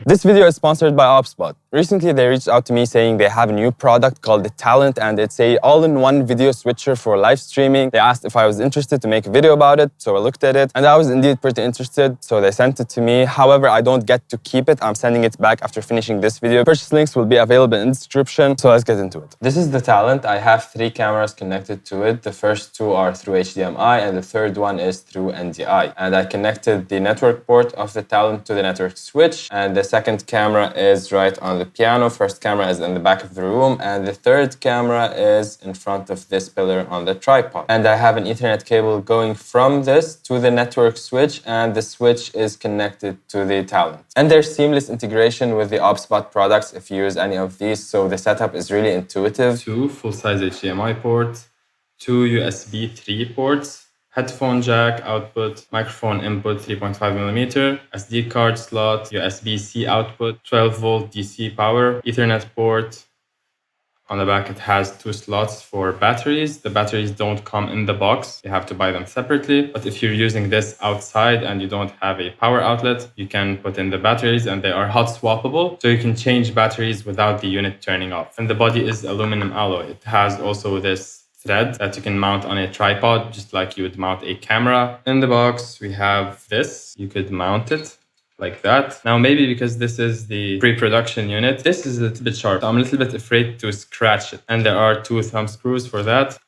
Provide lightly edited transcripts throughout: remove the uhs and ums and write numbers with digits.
This video is sponsored by OBSBOT. Recently, they reached out to me saying they have a new product called the Talent, and it's a all-in-one video switcher for live streaming. They asked if I was interested to make a video about it, so I looked at it, and I was indeed pretty interested, so they sent it to me. However, I don't get to keep it. I'm sending it back after finishing this video. Purchase links will be available in the description, so let's get into it. This is the Talent. I have 3 cameras connected to it. The first 2 are through HDMI, and the third one is through NDI. And I connected the network port of the Talent to the network switch, and the second camera is right on the piano. First camera is in the back of the room, and the third camera is in front of this pillar on the tripod. And I have an Ethernet cable going from this to the network switch, and the switch is connected to the Talent. And there's seamless integration with the OBSBOT products if you use any of these, so the setup is really intuitive. 2 full-size HDMI ports, 2 USB 3 ports, headphone jack output, microphone input 3.5mm, SD card slot, USB-C output, 12-volt DC power, Ethernet port. On the back it has 2 slots for batteries. The batteries don't come in the box. You have to buy them separately. But if you're using this outside and you don't have a power outlet, you can put in the batteries and they are hot swappable. So you can change batteries without the unit turning off. And the body is aluminum alloy. It has also this thread that you can mount on a tripod, just like you would mount a camera. In the box, we have this. You could mount it like that. Now, maybe because this is the pre-production unit, this is a little bit sharp. So I'm a little bit afraid to scratch it. And there are 2 thumb screws for that.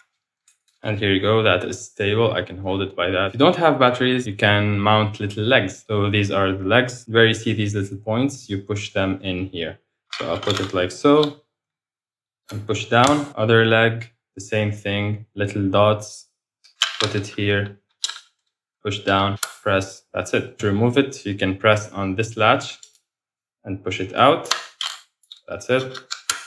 And here you go, that is stable. I can hold it by that. If you don't have batteries, you can mount little legs. So these are the legs. Where you see these little points, you push them in here. So I'll put it like so and push down. Other leg. The same thing, little dots, put it here, push down, press, that's it. To remove it, you can press on this latch and push it out. That's it,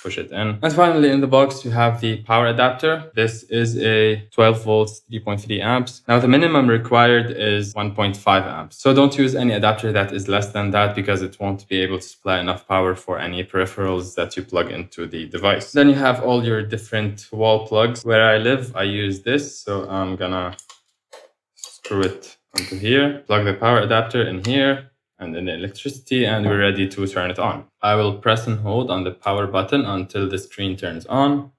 push it in. And finally, in the box, you have the power adapter. This is a 12 volts, 3.3 amps. Now, the minimum required is 1.5 amps. So don't use any adapter that is less than that because it won't be able to supply enough power for any peripherals that you plug into the device. Then you have all your different wall plugs. Where I live, I use this. So I'm gonna screw it onto here, plug the power adapter in here, and then the electricity, and we're ready to turn it on. I will press and hold on the power button until the screen turns on.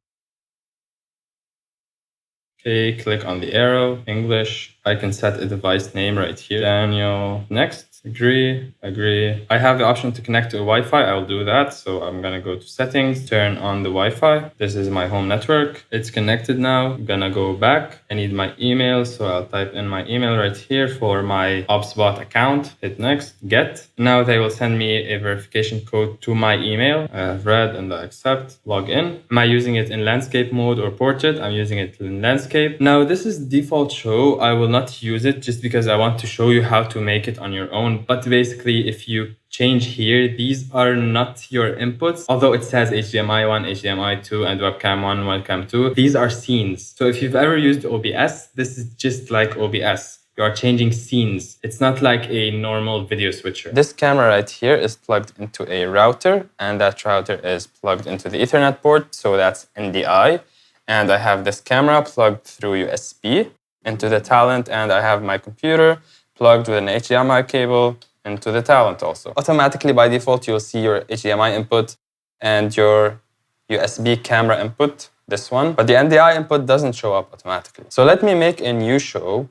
Okay, click on the arrow, English. I can set a device name right here. Daniel, next. Agree, agree. I have the option to connect to a Wi-Fi. I'll do that. So I'm gonna go to settings, turn on the Wi-Fi. This is my home network. It's connected now. I'm gonna go back. I need my email. So I'll type in my email right here for my OBSBOT account. Hit next, get. Now they will send me a verification code to my email. I have read and I accept, log in. Am I using it in landscape mode or portrait? I'm using it in landscape. Now this is default show. I will not use it just because I want to show you how to make it on your own. But basically, if you change here, these are not your inputs. Although it says HDMI 1, HDMI 2, and webcam 1, webcam 2, these are scenes. So if you've ever used OBS, this is just like OBS. You are changing scenes. It's not like a normal video switcher. This camera right here is plugged into a router, and that router is plugged into the Ethernet port, so that's NDI. And I have this camera plugged through USB into the Talent, and I have my computer plugged with an HDMI cable into the Talent also. Automatically, by default, you'll see your HDMI input and your USB camera input, this one. But the NDI input doesn't show up automatically. So let me make a new show.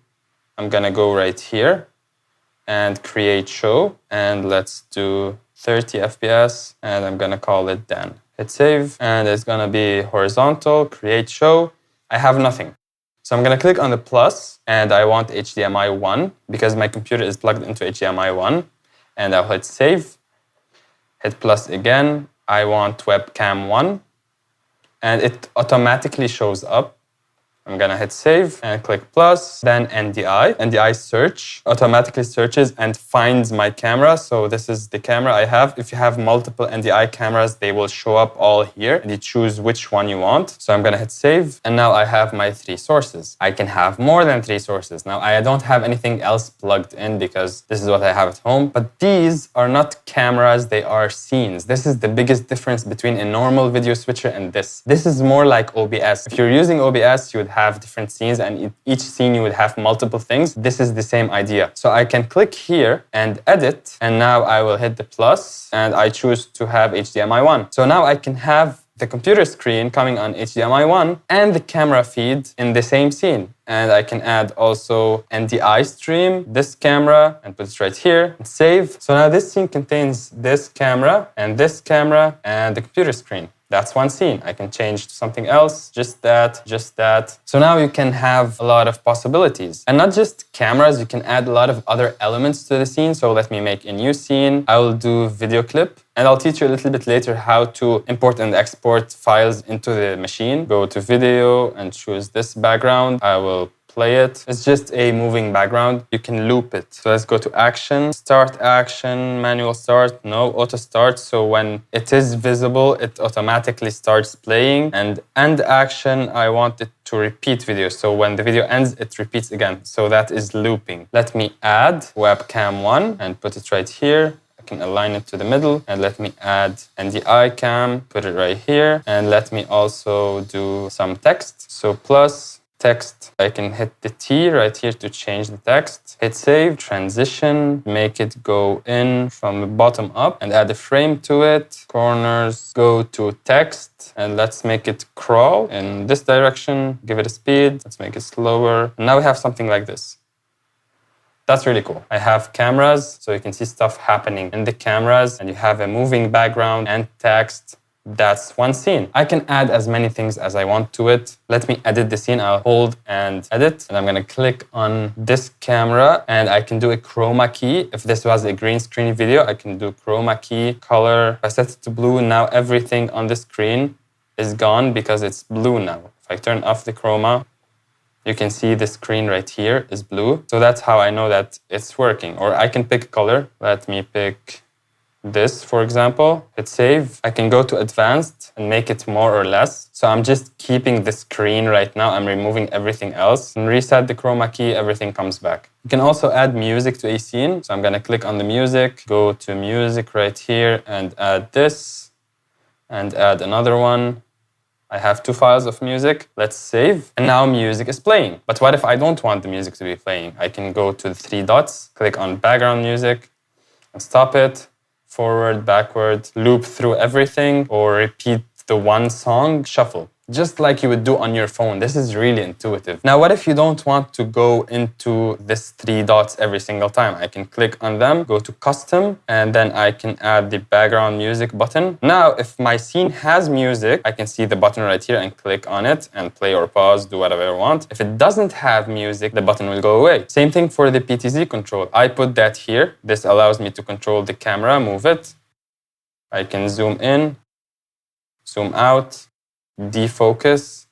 I'm gonna go right here and create show. And let's do 30 FPS, and I'm gonna call it Dan. Hit save, and it's gonna be horizontal, create show. I have nothing. So I'm going to click on the plus, and I want HDMI 1 because my computer is plugged into HDMI 1. And I'll hit save, hit plus again. I want webcam 1, and it automatically shows up. I'm going to hit save and click plus, then NDI. NDI search automatically searches and finds my camera. So this is the camera I have. If you have multiple NDI cameras, they will show up all here and you choose which one you want. So I'm going to hit save. And now I have my 3 sources. I can have more than 3 sources. Now I don't have anything else plugged in because this is what I have at home. But these are not cameras, they are scenes. This is the biggest difference between a normal video switcher and this. This is more like OBS. If you're using OBS, you would have different scenes, and each scene you would have multiple things. This is the same idea. So I can click here and edit, and now I will hit the plus, and I choose to have HDMI 1. So now I can have the computer screen coming on HDMI 1 and the camera feed in the same scene. And I can add also NDI stream, this camera, and put it right here, and save. So now this scene contains this camera, and the computer screen. That's one scene. I can change to something else, just that, just that. So now you can have a lot of possibilities. And not just cameras, you can add a lot of other elements to the scene. So let me make a new scene. I will do video clip. And I'll teach you a little bit later how to import and export files into the machine. Go to video and choose this background. I will play it. It's just a moving background. You can loop it. So let's go to action, start action, manual start, no, auto start. So when it is visible, it automatically starts playing. And end action, I want it to repeat video. So when the video ends, it repeats again. So that is looping. Let me add webcam 1 and put it right here. I can align it to the middle, and let me add NDI cam, put it right here. And let me also do some text. So plus text, I can hit the T right here to change the text. Hit save, transition, make it go in from the bottom up and add a frame to it. Corners, go to text, and let's make it crawl in this direction. Give it a speed, let's make it slower. And now we have something like this. That's really cool. I have cameras, so you can see stuff happening in the cameras, and you have a moving background and text. That's one scene. I can add as many things as I want to it. Let me edit the scene. I'll hold and edit, and I'm gonna click on this camera, and I can do a chroma key. If this was a green screen video, I can do chroma key, color. If I set it to blue, now everything on the screen is gone because it's blue now. If I turn off the chroma, you can see the screen right here is blue. So that's how I know that it's working. Or I can pick color. Let me pick this, for example. Hit save. I can go to advanced and make it more or less. So I'm just keeping the screen right now. I'm removing everything else. And reset the chroma key, everything comes back. You can also add music to a scene. So I'm gonna click on the music, go to music right here and add this and add another one. I have 2 files of music. Let's save. And now music is playing. But what if I don't want the music to be playing? I can go to the 3 dots, click on background music, and stop it. Forward, backward, loop through everything, or repeat the one song, shuffle. Just like you would do on your phone. This is really intuitive. Now, what if you don't want to go into this 3 dots every single time? I can click on them, go to custom, and then I can add the background music button. Now, if my scene has music, I can see the button right here and click on it and play or pause, do whatever I want. If it doesn't have music, the button will go away. Same thing for the PTZ control. I put that here. This allows me to control the camera, move it. I can zoom in, zoom out, defocus.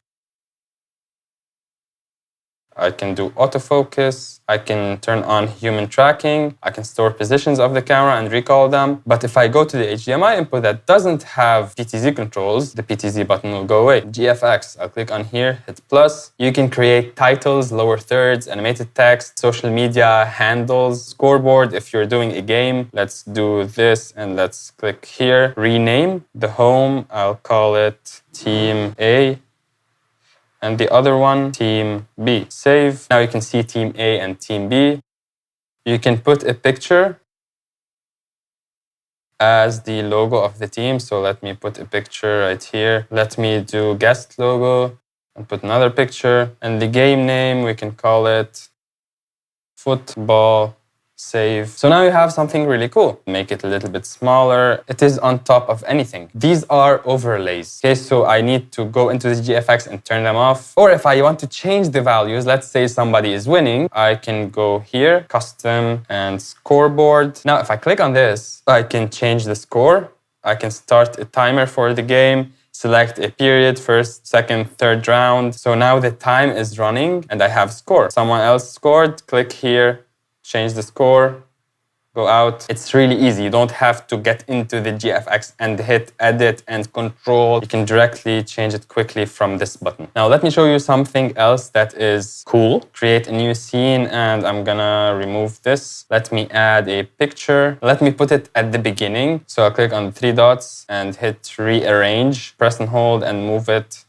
I can do autofocus. I can turn on human tracking. I can store positions of the camera and recall them. But if I go to the HDMI input that doesn't have PTZ controls, the PTZ button will go away. GFX, I'll click on here, hit plus. You can create titles, lower thirds, animated text, social media handles, scoreboard if you're doing a game. Let's do this and let's click here. Rename the home. I'll call it Team A. And the other one, Team B. Save. Now you can see Team A and Team B. You can put a picture as the logo of the team. So let me put a picture right here. Let me do guest logo and put another picture. And the game name, we can call it football. Save. So now you have something really cool. Make it a little bit smaller. It is on top of anything. These are overlays. Okay, so I need to go into the GFX and turn them off. Or if I want to change the values, let's say somebody is winning, I can go here, custom and scoreboard. Now, if I click on this, I can change the score. I can start a timer for the game, select a period, first, second, third round. So now the time is running and I have score. Someone else scored, click here, change the score, go out. It's really easy. You don't have to get into the GFX and hit edit and control. You can directly change it quickly from this button. Now let me show you something else that is cool. Create a new scene and I'm gonna remove this. Let me add a picture. Let me put it at the beginning. So I'll click on the 3 dots and hit rearrange. Press and hold and move it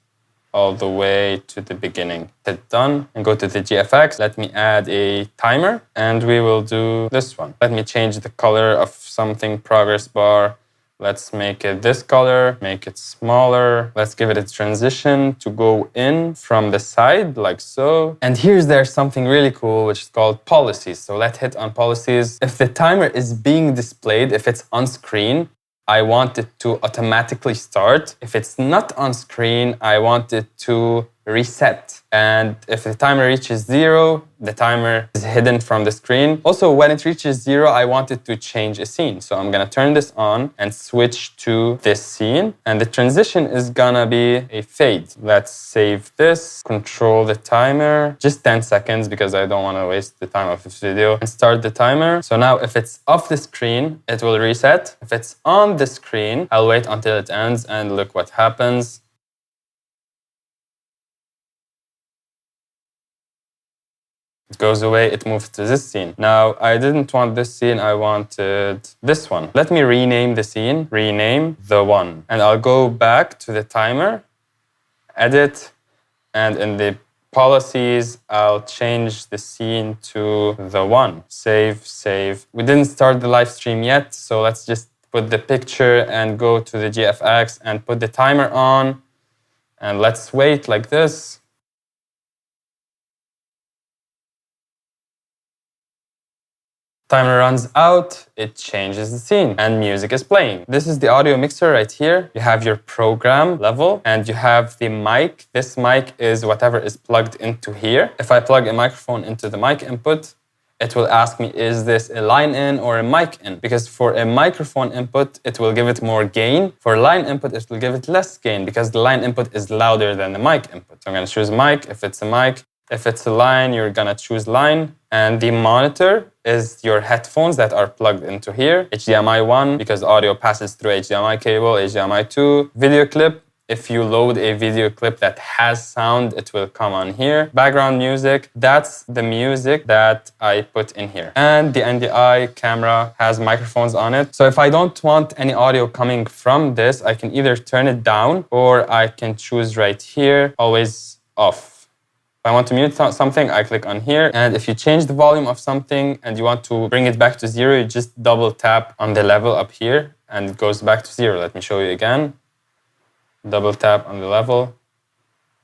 all the way to the beginning. Hit done and go to the GFX. Let me add a timer and we will do this one. Let me change the color of something, progress bar. Let's make it this color, make it smaller. Let's give it a transition to go in from the side like so. And there's something really cool, which is called policies. So let's hit on policies. If the timer is being displayed, if it's on screen, I want it to automatically start. If it's not on screen, I want it to reset. And if the timer reaches 0, the timer is hidden from the screen. Also, when it reaches 0, I want it to change a scene. So I'm gonna turn this on and switch to this scene. And the transition is gonna be a fade. Let's save this, control the timer, just 10 seconds because I don't wanna waste the time of this video, and start the timer. So now if it's off the screen, it will reset. If it's on the screen, I'll wait until it ends and look what happens. It goes away, it moves to this scene. Now, I didn't want this scene, I wanted this one. Let me rename the scene, rename the one. And I'll go back to the timer, edit, and in the policies, I'll change the scene to the one. Save, save. We didn't start the live stream yet, so let's just put the picture and go to the GFX and put the timer on. And let's wait like this. Timer runs out, it changes the scene, and music is playing. This is the audio mixer right here. You have your program level, and you have the mic. This mic is whatever is plugged into here. If I plug a microphone into the mic input, it will ask me, is this a line in or a mic in? Because for a microphone input, it will give it more gain. For line input, it will give it less gain because the line input is louder than the mic input. So I'm gonna choose mic if it's a mic. If it's a line, you're gonna choose line. And the monitor is your headphones that are plugged into here. HDMI 1, because audio passes through HDMI cable, HDMI 2. Video clip, if you load a video clip that has sound, it will come on here. Background music, that's the music that I put in here. And the NDI camera has microphones on it. So if I don't want any audio coming from this, I can either turn it down or I can choose right here, always off. If I want to mute something, I click on here. And if you change the volume of something and you want to bring it back to 0, you just double tap on the level up here and it goes back to 0. Let me show you again. Double tap on the level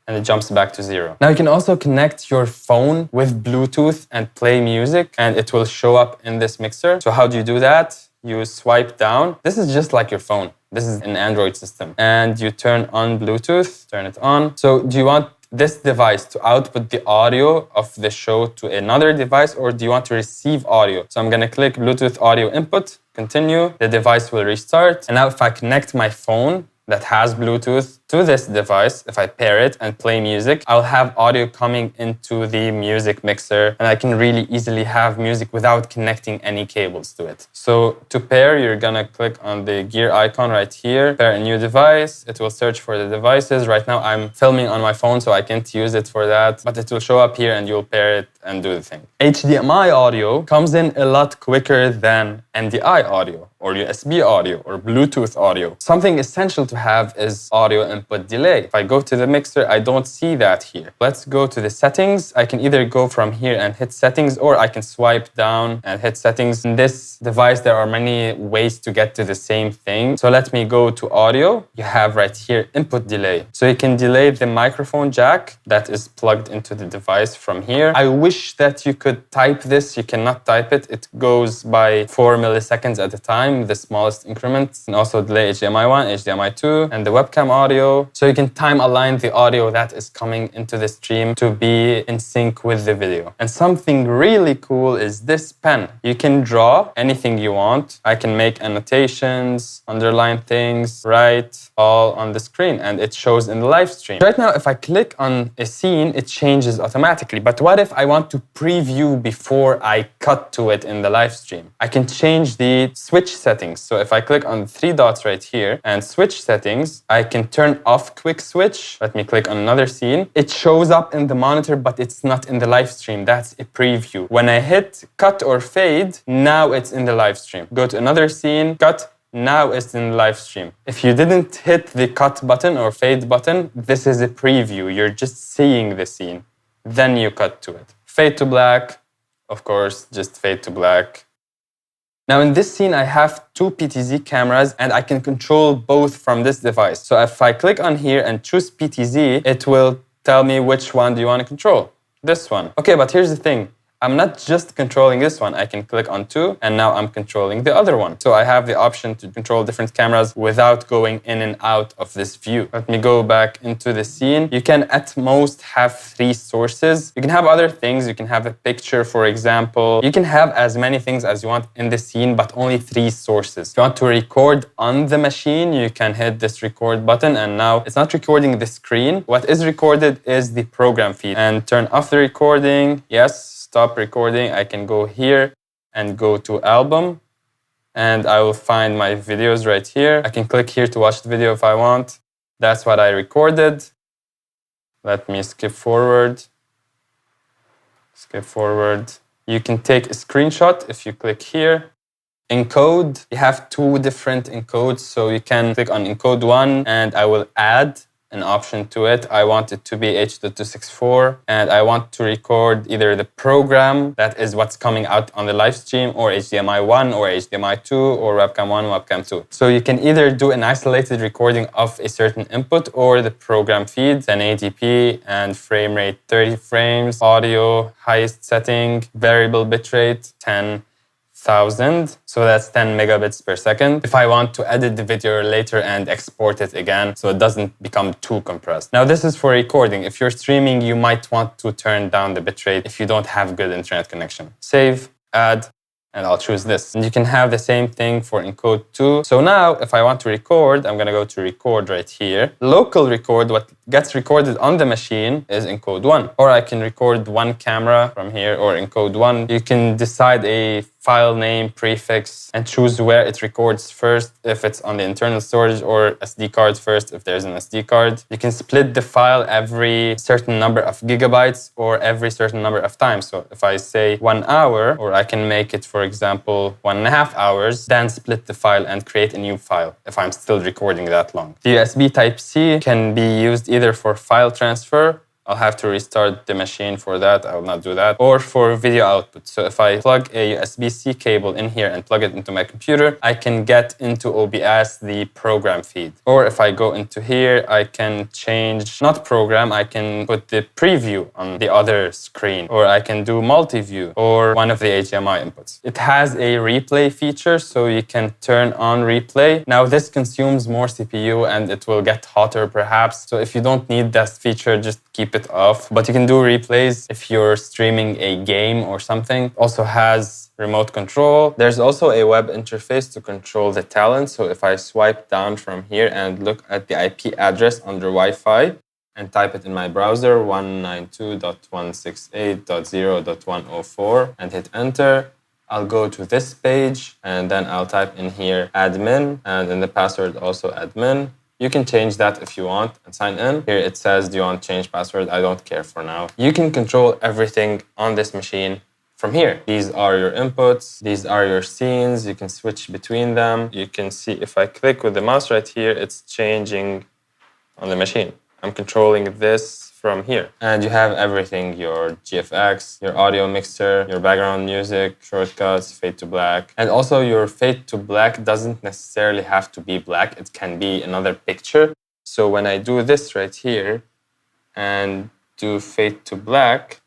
and it jumps back to 0. Now you can also connect your phone with Bluetooth and play music and it will show up in this mixer. So how do you do that? You swipe down. This is just like your phone. This is an Android system. And you turn on Bluetooth, turn it on. So do you want this device to output the audio of the show to another device, or do you want to receive audio? So I'm gonna click Bluetooth audio input, continue, the device will restart. And now if I connect my phone that has Bluetooth to this device, if I pair it and play music, I'll have audio coming into the music mixer and I can really easily have music without connecting any cables to it. So to pair, you're gonna click on the gear icon right here, pair a new device, it will search for the devices. Right now I'm filming on my phone, so I can't use it for that, but it will show up here and you'll pair it and do the thing. HDMI audio comes in a lot quicker than NDI audio or USB audio or Bluetooth audio. Something essential to have is audio input delay. If I go to the mixer, I don't see that here. Let's go to the settings. I can either go from here and hit settings, or I can swipe down and hit settings. In this device, there are many ways to get to the same thing. So let me go to audio. You have right here input delay. So you can delay the microphone jack that is plugged into the device from here. I wish that you could type this. You cannot type it. It goes by 4 milliseconds at a time, the smallest increment. And also delay HDMI 1, HDMI 2, and the webcam audio. So you can time align the audio that is coming into the stream to be in sync with the video. And something really cool is this pen. You can draw anything you want. I can make annotations, underline things, write, all on the screen, and it shows in the live stream. Right now, if I click on a scene, it changes automatically. But what if I want to preview before I cut to it in the live stream? I can change the switch settings. So if I click on the 3 dots right here and switch settings, I can turn off quick switch. Let me click on another scene. It shows up in the monitor, but it's not in the live stream. That's a preview. When I hit cut or fade, now it's in the live stream. Go to another scene, cut. Now it's in live stream. If you didn't hit the cut button or fade button, this is a preview. You're just seeing the scene. Then you cut to it. Fade to black, of course, just fade to black. Now in this scene, I have two PTZ cameras and I can control both from this device. So if I click on here and choose PTZ, it will tell me which one do you want to control. This one. Okay, but here's the thing. I'm not just controlling this one. I can click on two, and now I'm controlling the other one. So I have the option to control different cameras without going in and out of this view. Let me go back into the scene. You can at most have 3 sources. You can have other things. You can have a picture, for example. You can have as many things as you want in the scene, but only 3 sources. If you want to record on the machine, you can hit this record button, and now it's not recording the screen. What is recorded is the program feed. And turn off the recording. Yes. Stop recording, I can go here and go to album, and I will find my videos right here. I can click here to watch the video if I want. That's what I recorded. Let me skip forward. Skip forward. You can take a screenshot if you click here. Encode, you have 2 different encodes, so you can click on encode 1 and I will add an option to it. I want it to be H.264 and I want to record either the program, that is what's coming out on the live stream, or HDMI 1 or HDMI 2 or webcam 1, webcam 2. So you can either do an isolated recording of a certain input or the program feed, 1080p and frame rate 30 frames, audio, highest setting, variable bitrate 10,000. So that's 10 megabits per second. If I want to edit the video later and export it again so it doesn't become too compressed. Now this is for recording. If you're streaming, you might want to turn down the bitrate if you don't have good internet connection. Save, add, and I'll choose this. And you can have the same thing for encode 2. So now if I want to record, I'm gonna go to record right here. Local record, what gets recorded on the machine is encode 1. Or I can record one camera from here or encode 1. You can decide a file name, prefix, and choose where it records first, if it's on the internal storage, or SD card first, if there's an SD card. You can split the file every certain number of gigabytes or every certain number of times. So if I say 1 hour, or I can make it, for example, 1.5 hours, then split the file and create a new file if I'm still recording that long. The USB Type-C can be used either for file transfer. I'll have to restart the machine for that. I will not do that. Or for video output. So if I plug a USB-C cable in here and plug it into my computer, I can get into OBS the program feed. Or if I go into here, I can change, not program, I can put the preview on the other screen. Or I can do multi-view or one of the HDMI inputs. It has a replay feature, so you can turn on replay. Now this consumes more CPU and it will get hotter perhaps. So if you don't need that feature, just keep it off. But you can do replays if you're streaming a game or something. Also has remote control. There's also a web interface to control the talent. So if I swipe down from here and look at the IP address under Wi-Fi and type it in my browser, 192.168.0.104, and hit enter, I'll go to this page and then I'll type in here admin, and in the password also admin. You can change that if you want and sign in. Here it says, do you want to change password? I don't care for now. You can control everything on this machine from here. These are your inputs. These are your scenes. You can switch between them. You can see if I click with the mouse right here, it's changing on the machine. I'm controlling this from here. And you have everything, your GFX, your audio mixer, your background music, shortcuts, fade to black. And also your fade to black doesn't necessarily have to be black. It can be another picture. So when I do this right here and do fade to black,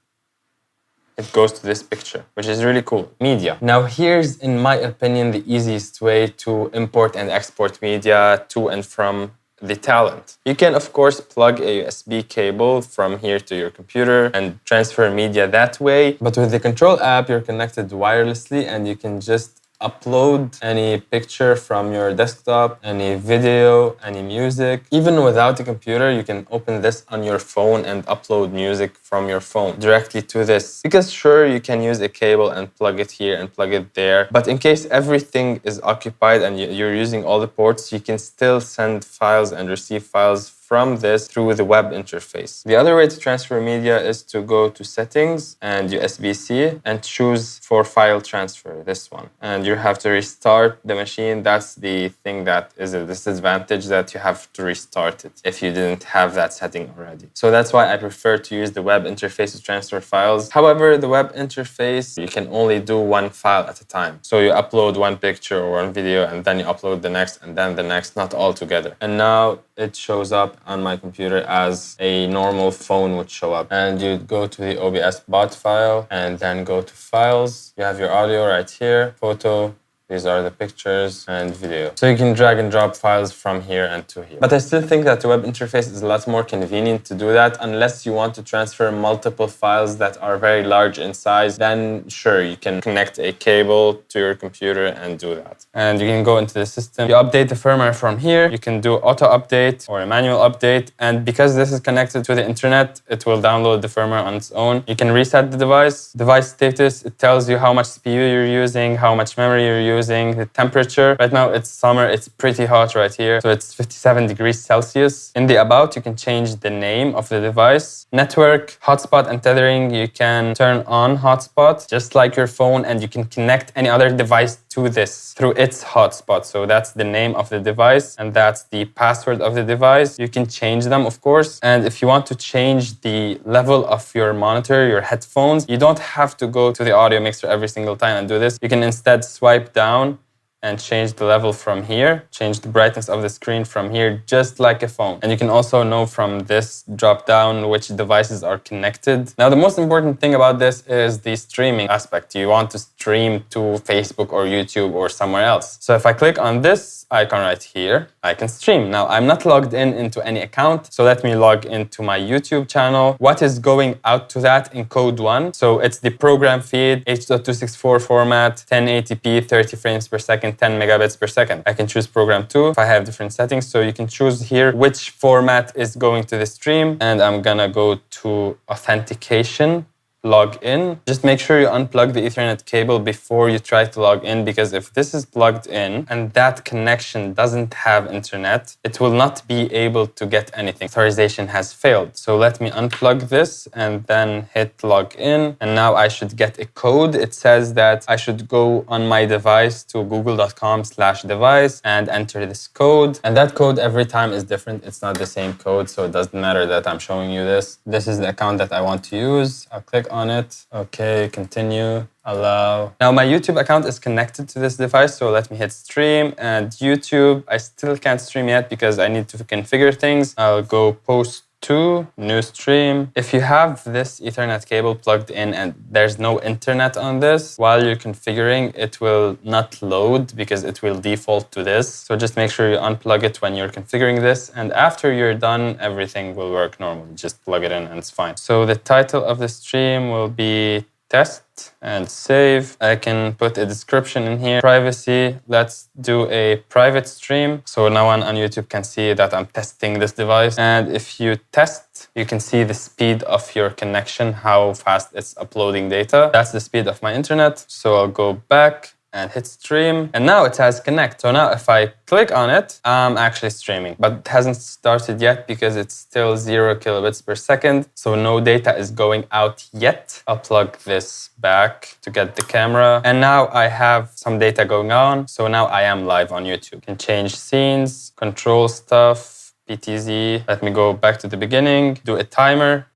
it goes to this picture, which is really cool. Media. Now here's, in my opinion, the easiest way to import and export media to and from the talent. You can, of course, plug a USB cable from here to your computer and transfer media that way. But with the control app, you're connected wirelessly and you can just upload any picture from your desktop, any video, any music. Even without a computer, you can open this on your phone and upload music from your phone directly to this. Because sure, you can use a cable and plug it here and plug it there. But in case everything is occupied and you're using all the ports, you can still send files and receive files from this through the web interface. The other way to transfer media is to go to Settings and USB-C and choose for file transfer, this one. And you have to restart the machine. That's the thing that is a disadvantage, that you have to restart it if you didn't have that setting already. So that's why I prefer to use the web interface to transfer files. However, the web interface, you can only do one file at a time. So you upload one picture or one video and then you upload the next and then the next, not all together. And now it shows up on my computer as a normal phone would show up. And you go to the OBSBOT file and then go to Files. You have your audio right here, photo. These are the pictures and video. So you can drag and drop files from here and to here. But I still think that the web interface is a lot more convenient to do that, unless you want to transfer multiple files that are very large in size. Then sure, you can connect a cable to your computer and do that. And you can go into the system. You update the firmware from here. You can do auto update or a manual update. And because this is connected to the internet, it will download the firmware on its own. You can reset the device. Device status, it tells you how much CPU you're using, how much memory you're using, the temperature. Right now it's summer, it's pretty hot right here. So it's 57 degrees Celsius. In the About, you can change the name of the device. Network, hotspot and tethering, you can turn on hotspot just like your phone, and you can connect any other device to this through its hotspot. So that's the name of the device and that's the password of the device. You can change them, of course. And if you want to change the level of your monitor, your headphones, you don't have to go to the audio mixer every single time and do this. You can instead swipe down and change the level from here, change the brightness of the screen from here, just like a phone. And you can also know from this drop down which devices are connected. Now, the most important thing about this is the streaming aspect. You want to stream to Facebook or YouTube or somewhere else. So if I click on this icon right here, I can stream. Now, I'm not logged into any account, so let me log into my YouTube channel. What is going out to that in code 1? So it's the program feed, H.264 format, 1080p, 30 frames per second, 10 megabits per second. I can choose program 2 if I have different settings. So you can choose here which format is going to the stream. And I'm gonna go to authentication, log in. Just make sure you unplug the Ethernet cable before you try to log in, because if this is plugged in and that connection doesn't have internet, it will not be able to get anything. Authorization has failed. So let me unplug this and then hit log in. And now I should get a code. It says that I should go on my device to google.com/device and enter this code. And that code every time is different. It's not the same code, so it doesn't matter that I'm showing you this. This is the account that I want to use. I'll click on it. Okay, continue, allow. Now my YouTube account is connected to this device, so let me hit stream. And YouTube, I still can't stream yet because I need to configure things. I'll go post to new stream. If you have this Ethernet cable plugged in and there's no internet on this, while you're configuring, it will not load because it will default to this. So just make sure you unplug it when you're configuring this. And after you're done, everything will work normally. Just plug it in and it's fine. So the title of the stream will be test and save. I can put a description in here. Privacy, let's do a private stream. So no one on YouTube can see that I'm testing this device. And if you test, you can see the speed of your connection, how fast it's uploading data. That's the speed of my internet. So I'll go back and hit stream. And now it has connect. So now if I click on it, I'm actually streaming. But it hasn't started yet because it's still 0 kilobits per second. So no data is going out yet. I'll plug this back to get the camera. And now I have some data going on. So now I am live on YouTube. You can change scenes, control stuff, PTZ. Let me go back to the beginning, do a timer.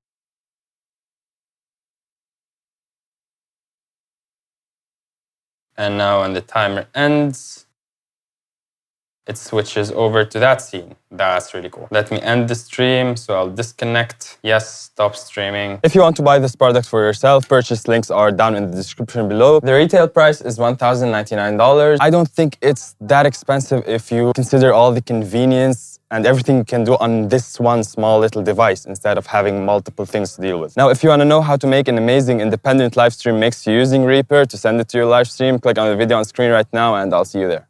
And now when the timer ends, it switches over to that scene. That's really cool. Let me end the stream, so I'll disconnect. Yes, stop streaming. If you want to buy this product for yourself, purchase links are down in the description below. The retail price is $1,099. I don't think it's that expensive if you consider all the convenience and everything you can do on this one small little device instead of having multiple things to deal with. Now, if you want to know how to make an amazing independent live stream mix using Reaper to send it to your live stream, click on the video on screen right now and I'll see you there.